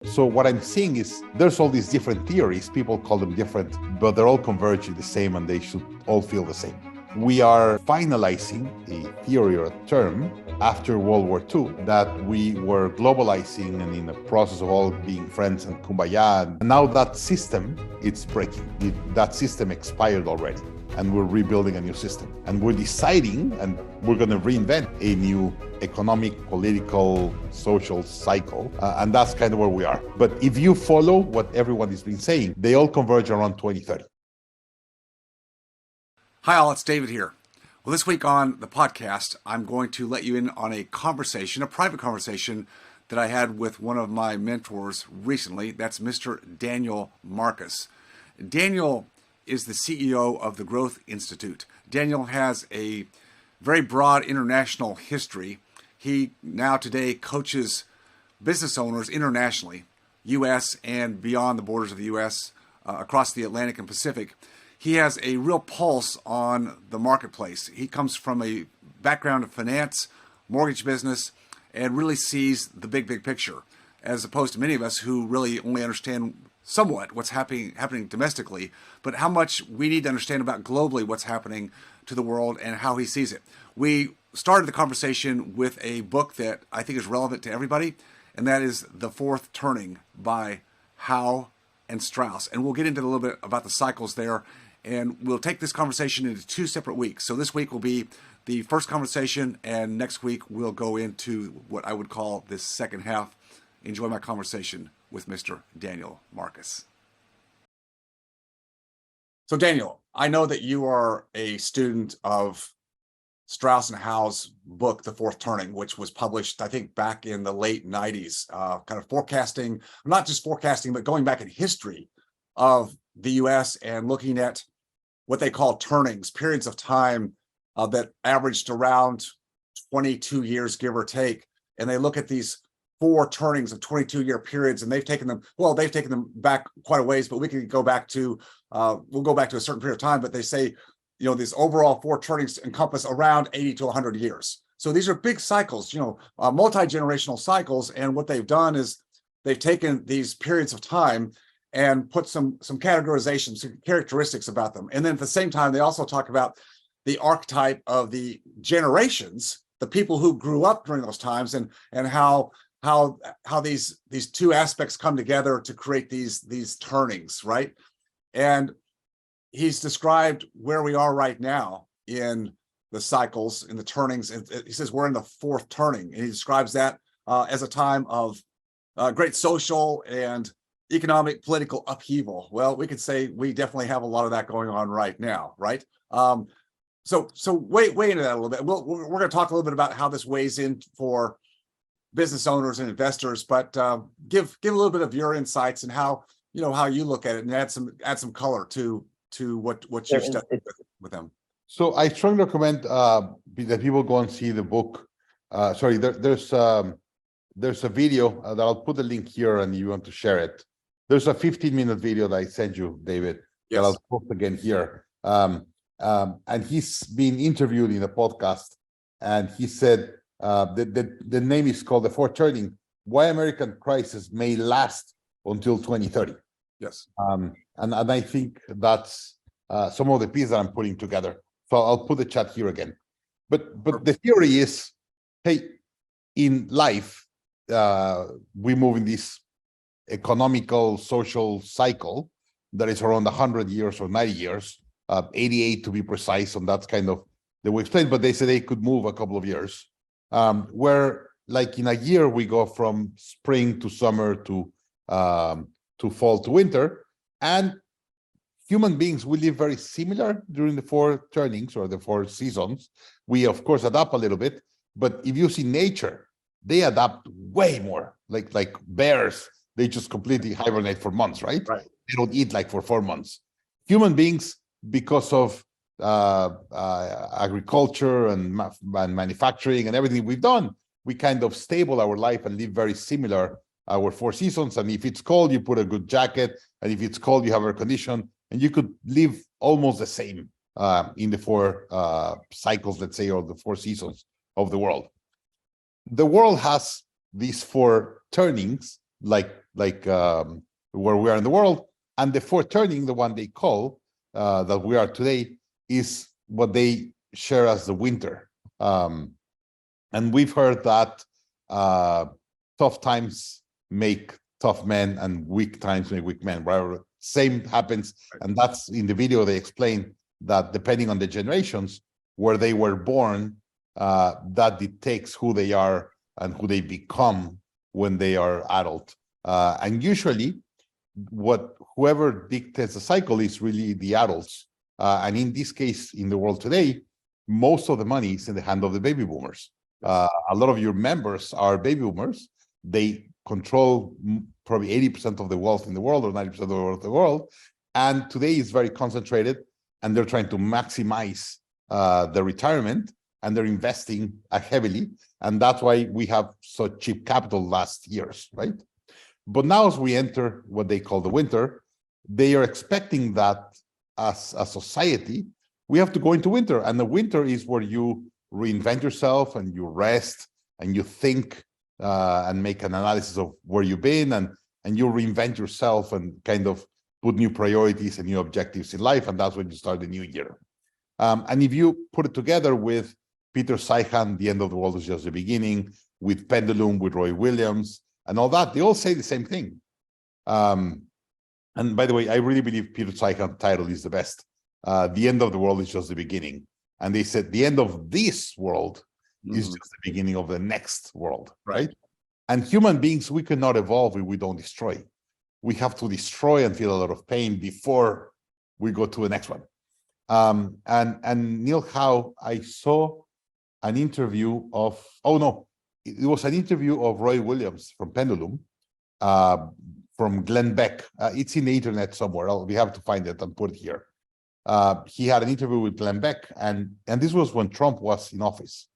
So what I'm seeing is there's all these different theories. People call them different, but they're all converging the same and they should all feel the same. We are finalizing a theory or a term after World War II that we were globalizing and in the process of all being friends and kumbaya. And now that system, it's breaking. That system expired already. And we're rebuilding a new system. And we're deciding, and we're going to reinvent a new economic, political, social cycle. And that's kind of where we are. But if you follow what everyone has been saying, they all converge around 2030. Hi all, it's David here. Well, this week on the podcast, I'm going to let you in on a conversation, a private conversation that I had with one of my mentors recently. That's Mr. Daniel Marcus. Daniel is the CEO of the Growth Institute. Daniel has a very broad international history. He now today coaches business owners internationally, U.S. and beyond the borders of the U.S., across the Atlantic and Pacific. He has a real pulse on the marketplace. He comes from a background of finance, mortgage business, and really sees the big picture, as opposed to many of us who really only understand somewhat what's happening domestically, but how much we need to understand about globally what's happening to the world and how he sees it. We started the conversation with a book that I think is relevant to everybody, and that is The Fourth Turning by Howe and Strauss. And we'll get into a little bit about the cycles there, and we'll take this conversation into 2 separate weeks. So this week will be the first conversation, and next week we'll go into what I would call this second half. Enjoy my conversation with Mr. Daniel Marcus. So Daniel, I know that you are a student of Strauss and Howe's book, The Fourth Turning, which was published, I think, back in the late 90s, kind of forecasting, not just forecasting, but going back in history of the US and looking at what they call turnings, periods of time that averaged around 22 years, give or take. And they look at these 4 turnings of 22-year periods, and they've taken them back quite a ways, but we can go back to, we'll go back to a certain period of time, but they say, you know, these overall 4 turnings encompass around 80 to 100 years. So these are big cycles, you know, multi-generational cycles. And what they've done is they've taken these periods of time and put some categorizations, some characteristics about them. And then at the same time, they also talk about the archetype of the generations, the people who grew up during those times, and how these 2 aspects come together to create these turnings, right? And he's described where we are right now in the cycles, in the turnings. And he says we're in the 4th turning, and he describes that as a time of great social and economic, political upheaval. Well, we could say we definitely have a lot of that going on right now, right? So weigh into that a little bit. We're going to talk a little bit about how this weighs in for business owners and investors, but give a little bit of your insights and how you look at it, and add some color to what you've studied with them. So I strongly recommend that people go and see the book. There's a video that I'll put the link here, and you want to share it. There's a 15-minute video that I sent you, David. Yes. That I'll post again here. And he's been interviewed in a podcast, and he said the name is called The Fourth Turning: Why American Crisis May Last Until 2030. Yes. And I think that's some of the pieces that I'm putting together. So I'll put the chat here again. But the theory is, hey, in life, we move in this economical, social cycle that is around 100 years or 90 years, 88 to be precise, and that's kind of the way explained, but they say they could move a couple of years, where like in a year, we go from spring to summer to fall to winter, and human beings will live very similar during the 4 turnings or the 4 seasons. We, of course, adapt a little bit, but if you see nature, they adapt way more, like bears. They just completely hibernate for months, right? Right. They don't eat like for 4 months. Human beings, because of agriculture and manufacturing and everything we've done, we kind of stable our life and live very similar, our 4 seasons. And if it's cold, you put a good jacket. And if it's cold, you have air condition. And you could live almost the same in the 4 cycles, let's say, or the 4 seasons of the world. The world has these 4 turnings, like like where we are in the world. And the fourth turning, the one they call that we are today, is what they share as the winter. And we've heard that tough times make tough men and weak times make weak men, right? Same happens. And that's in the video, they explain that depending on the generations where they were born, that dictates who they are and who they become when they are adult. And usually whoever dictates the cycle is really the adults. And in this case, in the world today, most of the money is in the hand of the baby boomers. A lot of your members are baby boomers. They control probably 80% of the wealth in the world or 90% of the wealth in the world. And today is very concentrated, and they're trying to maximize the retirement, and they're investing heavily. And that's why we have such cheap capital last years, right? But now as we enter what they call the winter, they are expecting that as a society, we have to go into winter. And the winter is where you reinvent yourself and you rest and you think and make an analysis of where you've been, and you reinvent yourself and kind of put new priorities and new objectives in life. And that's when you start the new year. And if you put it together with Peter Seihan, The End of the World is Just the Beginning, with Pendulum, with Roy Williams, and all that, they all say the same thing. And by the way, I really believe Peter Seihan's title is the best. The End of the World is Just the Beginning. And they said the end of this world is just the beginning of the next world, right? And human beings, we cannot evolve if we don't destroy. We have to destroy and feel a lot of pain before we go to the next one. And Neil Howe, I saw an interview of, it was an interview of Roy Williams from Pendulum, from Glenn Beck. It's in the internet somewhere. We have to find it and put it here. He had an interview with Glenn Beck, and this was when Trump was in office.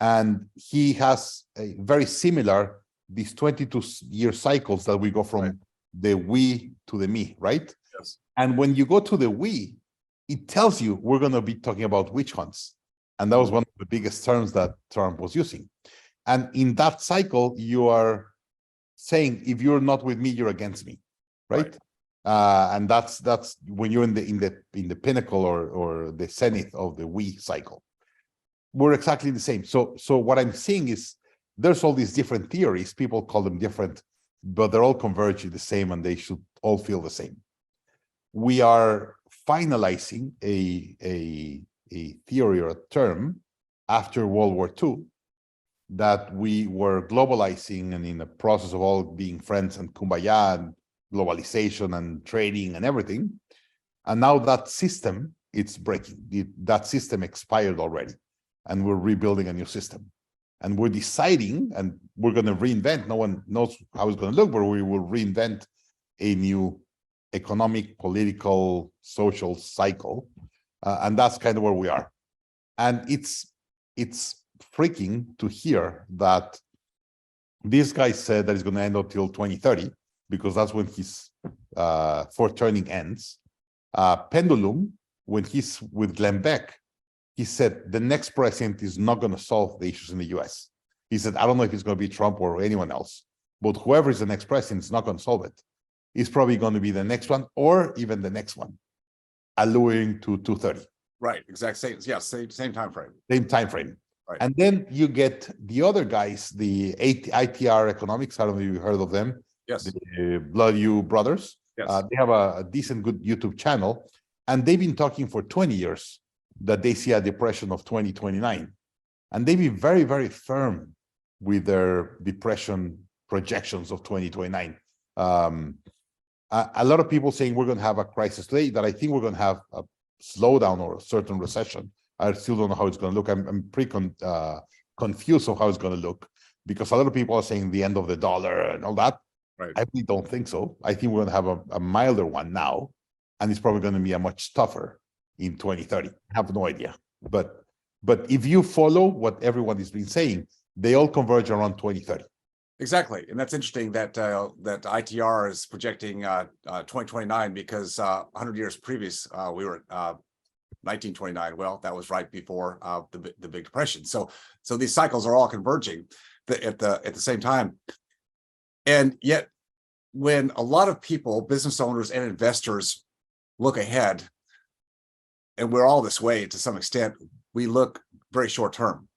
And he has a very similar, these 22-year cycles that we go from the we to the me, right? Yes. And when you go to the we, it tells you we're going to be talking about witch hunts. And that was one of the biggest terms that Trump was using. And in that cycle, you are saying, if you're not with me, you're against me, right? And that's when you're in the pinnacle or the zenith of the we cycle. We're exactly the same. So what I'm seeing is there's all these different theories. People call them different, but they're all converging the same, and they should all feel the same. We are finalizing a theory or a term after World War II that we were globalizing and in the process of all being friends and kumbaya and globalization and trading and everything. And now that system, it's breaking. That system expired already, and we're rebuilding a new system. And we're deciding, and we're going to reinvent. No one knows how it's going to look, but we will reinvent a new economic, political, social cycle. And that's kind of where we are. And it's freaking to hear that this guy said that it's going to end until 2030, because that's when his fourth turning ends. Pendulum, when he's with Glenn Beck, he said the next president is not going to solve the issues in the US. He said, I don't know if it's going to be Trump or anyone else, but whoever is the next president is not going to solve it. It's probably going to be the next one or even the next one, alluding to 2030. Right, exact same, yeah, same time frame. Same time frame. Right. And then you get the other guys, the ITR Economics. I don't know if you heard of them. Yes. The Blood You Brothers. Yes. They have a decent, good YouTube channel, and they've been talking for 20 years that they see a depression of 2029. And they've been very, very firm with their depression projections of 2029. A lot of people saying we're going to have a crisis today, that I think we're going to have a slowdown or a certain recession. I still don't know how it's going to look. I'm pretty confused of how it's going to look, because a lot of people are saying the end of the dollar and all that. Right. I really don't think so. I think we're going to have a milder one now, and it's probably going to be a much tougher in 2030. I have no idea. But if you follow what everyone has been saying, they all converge around 2030. Exactly, and that's interesting that that ITR is projecting 2029, because 100 years previous we were at 1929. Well, that was right before the Big Depression. So these cycles are all converging at the same time, and yet when a lot of people, business owners and investors, look ahead, and we're all this way to some extent, we look very short term.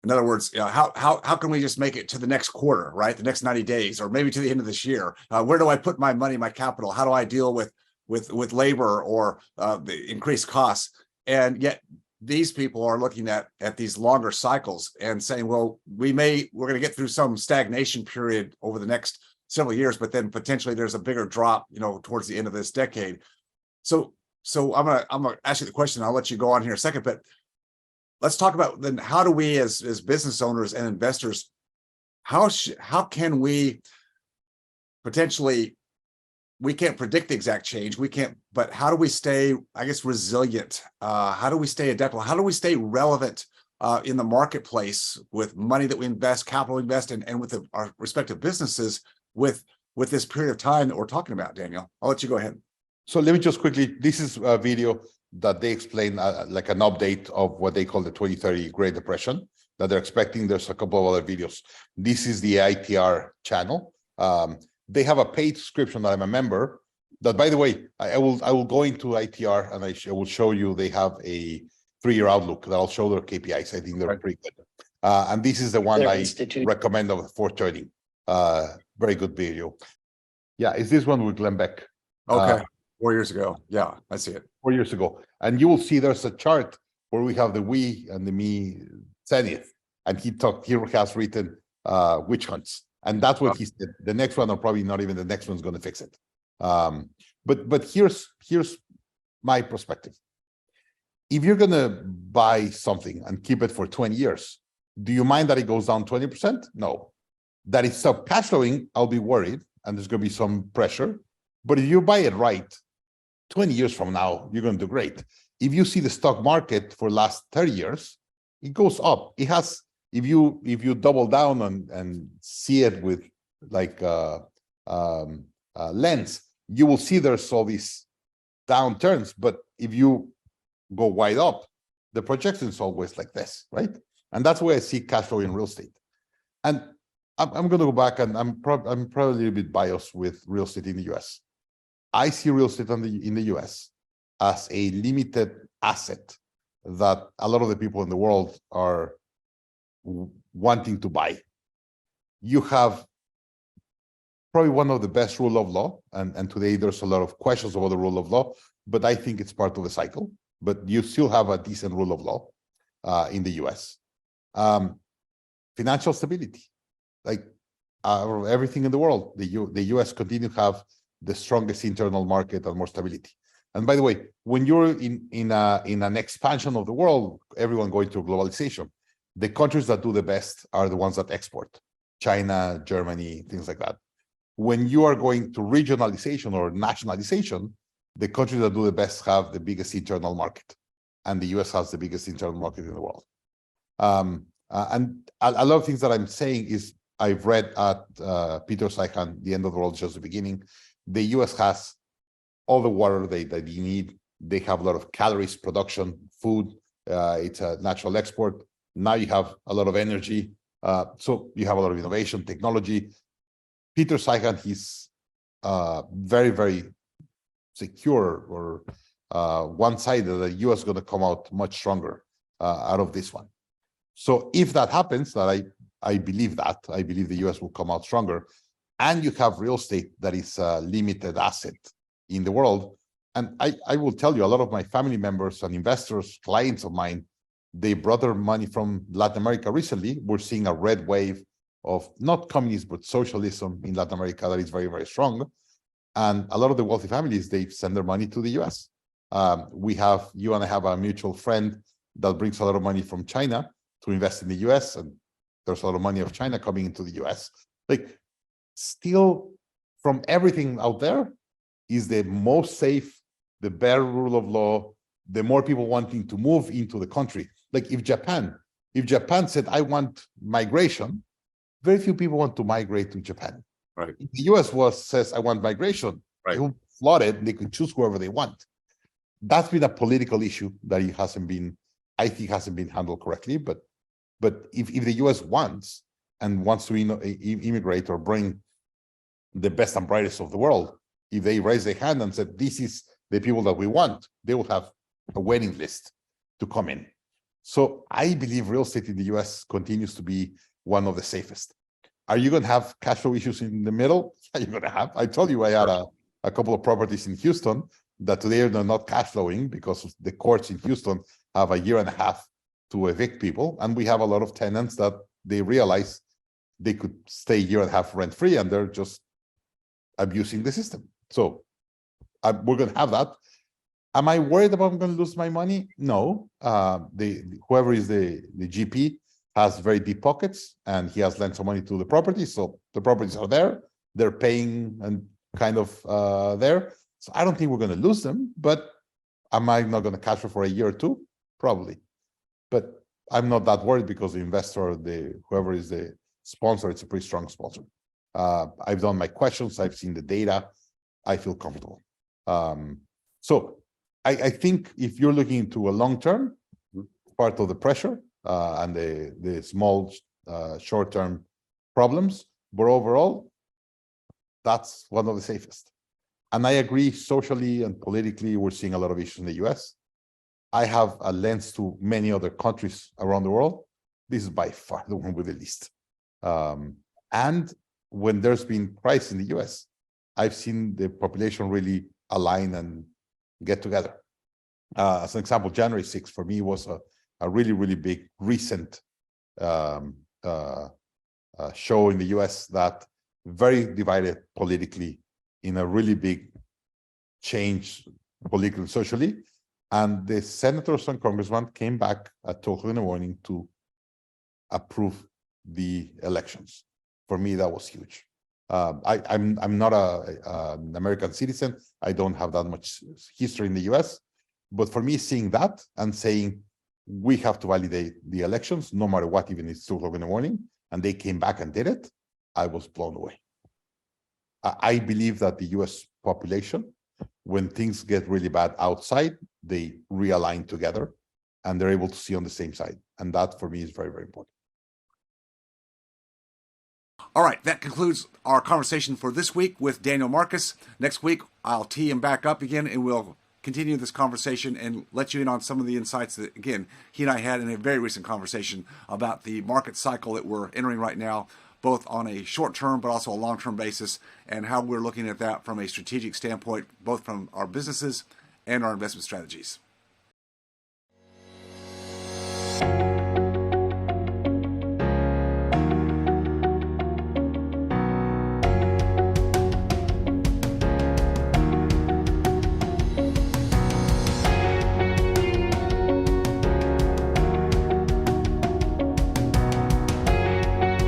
In other words, how can we just make it to the next quarter, right? The next 90 days, or maybe to the end of this year? Where do I put my money, my capital? How do I deal with labor or the increased costs? And yet these people are looking at these longer cycles and saying, well, we're going to get through some stagnation period over the next several years, but then potentially there's a bigger drop, towards the end of this decade. So I'm gonna ask you the question. I'll let you go on here in a second, but let's talk about then how do we as business owners and investors, how can we potentially, we can't predict the exact change, but how do we stay, I guess, resilient? How do we stay adaptable? How do we stay relevant in the marketplace with money that we invest, capital invest, and with our respective businesses with this period of time that we're talking about, Daniel? I'll let you go ahead. So let me just quickly, this is a video that they explain like an update of what they call the 2030 Great Depression that they're expecting. There's a couple of other videos. This is the ITR channel. They have a paid subscription that I'm a member that, by the way, I will go into ITR and I will show you they have a 3-year outlook that I'll show their KPIs. I think they're pretty good. And this is the one I recommend of 430. Very good video. Yeah, is this one with Glenn Beck? Okay. 4 years ago. Yeah, I see it. 4 years ago. And you will see there's a chart where we have the we and the me zenith. And he has written witch hunts. And that's what he said. The next one, or probably not even the next one's going to fix it. But here's my perspective. If you're going to buy something and keep it for 20 years, do you mind that it goes down 20%? No. That it's stop cash flowing, I'll be worried, and there's going to be some pressure. But if you buy it right, 20 years from now, you're going to do great. If you see the stock market for last 30 years, it goes up. It has, if you double down and see it with like lens, you will see there's all these downturns. But if you go wide up, the projection is always like this, right? And that's where I see cash flow in real estate. And I'm going to go back, and I'm probably a little bit biased with real estate in the US. I see real estate in the US as a limited asset that a lot of the people in the world are wanting to buy. You have probably one of the best rule of law, and today there's a lot of questions about the rule of law, but I think it's part of the cycle. But you still have a decent rule of law in the US. Financial stability, like everything in the world, the US continue to have the strongest internal market and more stability. And by the way, when you're in an expansion of the world, everyone going through globalization, the countries that do the best are the ones that export. China, Germany, things like that. When you are going to regionalization or nationalization, the countries that do the best have the biggest internal market. And the US has the biggest internal market in the world. And a lot of things that I'm saying is I've read at Peter Seihan, The End of the World is Just the Beginning. The US has all the water that you need. They have a lot of calories, production, food. It's a natural export. Now you have a lot of energy. So you have a lot of innovation, technology. Peter Seihan, he's very, very secure or one-sided that the US is going to come out much stronger out of this one. So if that happens, that I believe that, I believe the US will come out stronger. And you have real estate that is a limited asset in the world. And I will tell you, a lot of my family members and investors, clients of mine, they brought their money from Latin America recently. We're seeing a red wave of not communism, but socialism in Latin America that is very, very strong. And a lot of the wealthy families, they send their money to the US. You and I have a mutual friend that brings a lot of money from China to invest in the US. And there's a lot of money of China coming into the US. Like, still, from everything out there, is the most safe, the better rule of law, the more people wanting to move into the country. Like if Japan said, I want migration, very few people want to migrate to Japan. Right. If the US says, I want migration, right, they will flood it, they could choose whoever they want. That's been a political issue that I think hasn't been handled correctly. But if the US wants to immigrate or bring the best and brightest of the world, if they raise their hand and said, this is the people that we want, they will have a waiting list to come in. So I believe real estate in the US continues to be one of the safest. Are you going to have cash flow issues in the middle? Yeah, you're going to have. I told you I had a couple of properties in Houston that today they're not cash flowing because the courts in Houston have a year and a half to evict people. And we have a lot of tenants that they realize they could stay a year and a half rent free and they're just abusing the system. So we're going to have that. Am I worried about I'm going to lose my money? No. Whoever is the GP has very deep pockets and he has lent some money to the properties. So the properties are there. They're paying and kind of there. So I don't think we're going to lose them, but am I not going to cash flow for a year or two? Probably. But I'm not that worried because the investor, whoever is the sponsor, it's a pretty strong sponsor. I've done my questions. I've seen the data. I feel comfortable. So I think if you're looking into a long-term, part of the pressure and the small short-term problems, but overall, that's one of the safest. And I agree, socially and politically, we're seeing a lot of issues in the US. I have a lens to many other countries around the world. This is by far the one with the least. And when there's been crisis in the US, I've seen the population really align and get together. As an example, January 6th for me was a really, really big recent show in the US that very divided politically in a really big change politically and socially. And the senators and congressmen came back at 2:00 in the morning to approve the elections. For me, that was huge. I'm not an American citizen. I don't have that much history in the US. But for me, seeing that and saying, we have to validate the elections, no matter what, even if it's 2:00 in the morning, and they came back and did it, I was blown away. I believe that the US population, when things get really bad outside, they realign together and they're able to see on the same side. And that for me is very, very important. All right, that concludes our conversation for this week with Daniel Marcus. Next week, I'll tee him back up again and we'll continue this conversation and let you in on some of the insights that, again, he and I had in a very recent conversation about the market cycle that we're entering right now, both on a short-term but also a long-term basis, and how we're looking at that from a strategic standpoint, both from our businesses and our investment strategies.